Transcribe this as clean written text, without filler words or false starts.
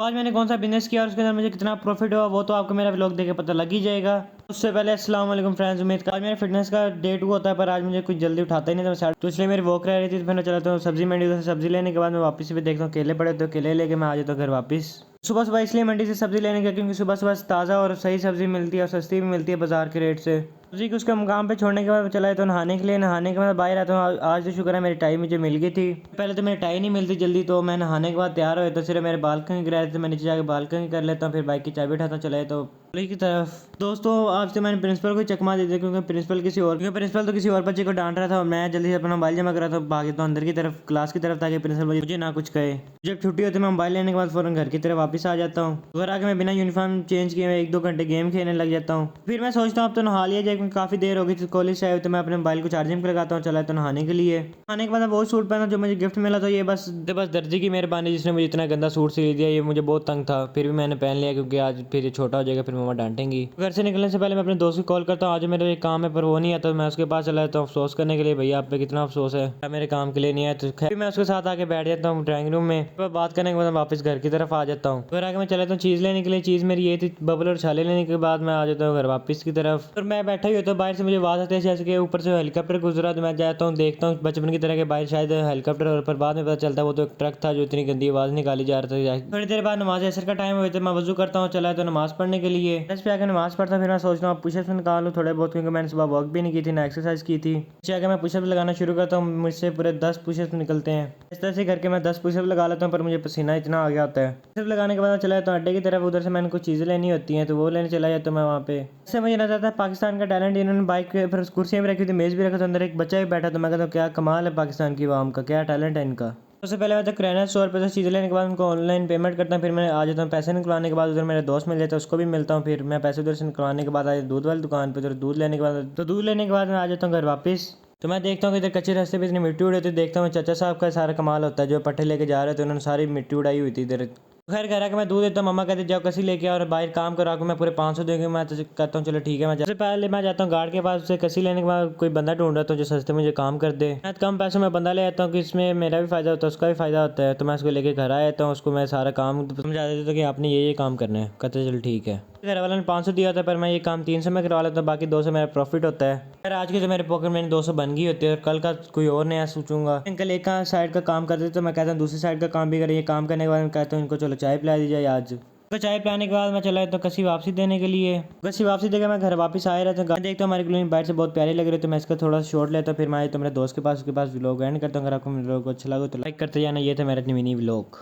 आज मैंने कौन सा बिजनेस किया और उसके अंदर मुझे कितना प्रॉफिट हुआ वो तो आपको मेरा व्लॉग देख के पता लग ही जाएगा। उससे पहले अस्सलाम वालेकुम फ्रेंड्स, उम्मीद आज मेरे फिटनेस का डे 2 होता है पर आज मुझे कुछ जल्दी उठाता ही नहीं था तो इसलिए मेरी वॉक रह रही थी। तो फिर मैं चला तो सब्जी मंडी से सब्जी लेने के बाद मैं वापस भी देखता हूँ केले पड़े तो केले लेके मैं आ जाता हूँ घर वापस। सुबह सुबह इसलिए मंडी से सब्जी लेने गया क्योंकि सुबह सुबह ताज़ा और सही सब्जी मिलती है और सस्ती भी मिलती है बाजार के रेट से। सब्जी को उसके मुकाम पे छोड़ने के बाद मैं चला तो नहाने के लिए। नहाने के बाद बाहर आता हूँ। आज तो शुक्र है मेरी टाई मुझे मिल गई थी। पहले तो मेरी टाई नहीं मिलती जल्दी, तो मैं नहाने के बाद तैयार हुआ तो सिर्फ मेरे बाल कहीं गिरा रहे थे। मैं नीचे जाकर बाल कहीं कर लेता हूँ, फिर बाइक की चाबी उठाता हूँ, चले तो गली की तरफ। दोस्तों आज से मैंने प्रिंसिपल को चकमा दे दिया क्योंकि प्रिंसिपल तो किसी और बच्चे को डांट रहा था और मैं जल्दी से अपना मोबाइल जमा कर रहा था, भाग तो अंदर की तरफ क्लास की तरफ ताकि प्रिंसिपल मुझे ना कुछ कहे। जब छुट्टी होती है मैं मोबाइल लेने के बाद फौरन घर की तरफ वापस आ जाता हूँ। घर आके मैं बिना यूनिफॉर्म चेंज किए 1-2 घंटे गेम खेलने लग जाता हूँ। फिर मैं सोचता हूँ अब तो नहा लिया जाए क्योंकि काफ़ी देर हो गई थी कॉलेज से आए, तो मैं अपने मोबाइल को चार्जिंग पर लगाता हूँ, चला तो नहाने के लिए। नहाने के बाद मैं वो सूट पहना जो मुझे गिफ्ट मिला था। ये बस दर्जी की मेहरबानी जिसने मुझे इतना गंदा सूट सिल दिया। ये मुझे बहुत तंग था फिर भी मैंने पहन लिया क्योंकि आज फिर ये छोटा हो जाएगा, फिर मम्मा डांटेंगी। घर से निकलने से पहले मैं अपने दोस्त को कॉल करता हूँ, आज मेरा एक काम है पर वो नहीं आता। मैं उसके पास चला जाता हूँ अफसोस करने के लिए, भैया आप पे कितना अफसोस है, मेरे काम के लिए नहीं आया। तो खैर मैं उसके साथ आके बैठ जाता हूँ ड्राइंग रूम में। बात करने के बाद वापस घर की तरफ आ जाता हूँ। घर आके मैं चला जाता हूँ चीज़ लेने के लिए। चीज़ मेरी ये थी बबल और छाले लेने के बाद मैं आ जाता हूँ घर वापस की तरफ। और मैं बैठा ही होता हूँ, बाहर से मुझे आवाज़ आती है जैसे कि ऊपर से हेलीकॉप्टर गुजरा। तो मैं जाता हूँ देखता हूँ बचपन की तरह के बाहर शायद हेलीकॉप्टर, और पर बाद में पता चलता है वो तो एक ट्रक था जो इतनी गंदी आवाज़ निकाली जा रहा था। थोड़ी देर बाद नमाज असर का टाइम हुआ तो मैं वजू करता हूँ, चला तो नमाज पढ़ने के लिए। बस पे आकर नमाज पढ़ता फिर मैं सोचता हूँ पुशअप्स निकालूँ थोड़े बहुत क्योंकि मैंने सुबह वॉक भी नहीं की थी ना एक्सरसाइज की थी। नीचे आकर मैं पुशअप लगाना शुरू करता हूँ, मुझसे पूरे 10 पुशअप निकलते हैं। इस तरह से करके मैं 10 पुशअप लगा लेता हूँ पर मुझे पसीना इतना आ गया होता है। पुशअप लगाने के बाद मैं चला जाता हूँ अड्डे की तरफ। उधर से मैंने कुछ चीज़ें लेनी होती हैं तो वो लेने चला जाता हूँ मैं वहाँ पे। इससे मुझे नजर आता है पाकिस्तान का टैलेंट। इन्होंने बाइक के फिर कुर्सियाँ भी रखी थी, मेज़ भी रखा था, अंदर एक बच्चा भी बैठा। तो मैं कहता हूँ क्या कमाल है पाकिस्तान की आवाम का, क्या टैलेंट है इनका। सबसे पहले मैं तो किराना स्टोर पे से चीज़ें लेने के बाद उनको ऑनलाइन पेमेंट करता हूँ। फिर मैं आ जाता हूँ पैसे निकलवाने के बाद। उधर मेरे दोस्त मिल जाता है उसको भी मिलता हूँ। फिर मैं पैसे उधर से निकलवाने के बाद आया दूध वाली दुकान पे। उधर दूध लेने के बाद मैं आ जाता हूँ घर वापस। तो मैं देखता हूँ कि इधर कच्चे रास्ते पे इतनी मिट्टी उड़ी होती है। देखता हूँ चाचा साहब का सारा कमाल होता है जो पट्टे लेके जा रहे थे, उन्होंने सारी मिट्टी उड़ाई हुई थी इधर। घर घर आके मैं दूध देता हूँ, मम्मा कहते जाओ कसी लेके आओ और बाहर काम करा के मैं पूरे 500 देंगे। मैं तो कहता हूँ चलो ठीक है। मैं सबसे पहले मैं जाता हूँ गार्ड के पास, उसे कसी लेने के बाद कोई बंदा ढूंढ रहा था जो सस्ते मुझे काम कर दे। मैं कम पैसों में बंदा ले आता हूँ कि इसमें मेरा भी फायदा होता है उसका भी फायदा होता है। तो मैं उसको लेके घर आ जाता हूँ, उसको मैं सारा काम समझा देता हूँ कि आपने ये काम करना है। कहते चलो ठीक है। घर वालों ने 500 दिया था पर मैं ये काम 300 में करवा लेता हूँ, बाकी 200 मेरा प्रॉफिट होता है। फिर आज की तो मेरे पॉकेट में 200 बन गई होती है और कल का कोई और नया सोचूंगा। अंकल एक साइड का काम करते तो मैं कहता हूँ दूसरी साइड का काम भी करें। ये काम करने के बाद मैं कहता हूँ इनको चलो चाय पिला दी जाए आज। तो चाय पिलाने के बाद मैं चला तो कसी वापसी देने के लिए। कसी वापसी देकर मैं घर वापस आया रहता हूँ। देखता हूँ हमारी कॉलोनी बाहर से बहुत प्यारी लग रही है तो मैं इसका थोड़ा शॉर्ट लेता हूँ। फिर मैं आया तो मेरे दोस्त के पास, उसके पास व्लॉग एंड करता हूँ। अगर आपको मेरे व्लॉग अच्छा लगा तो लाइक करते जाना। ये था मेरा मिनी व्लॉग।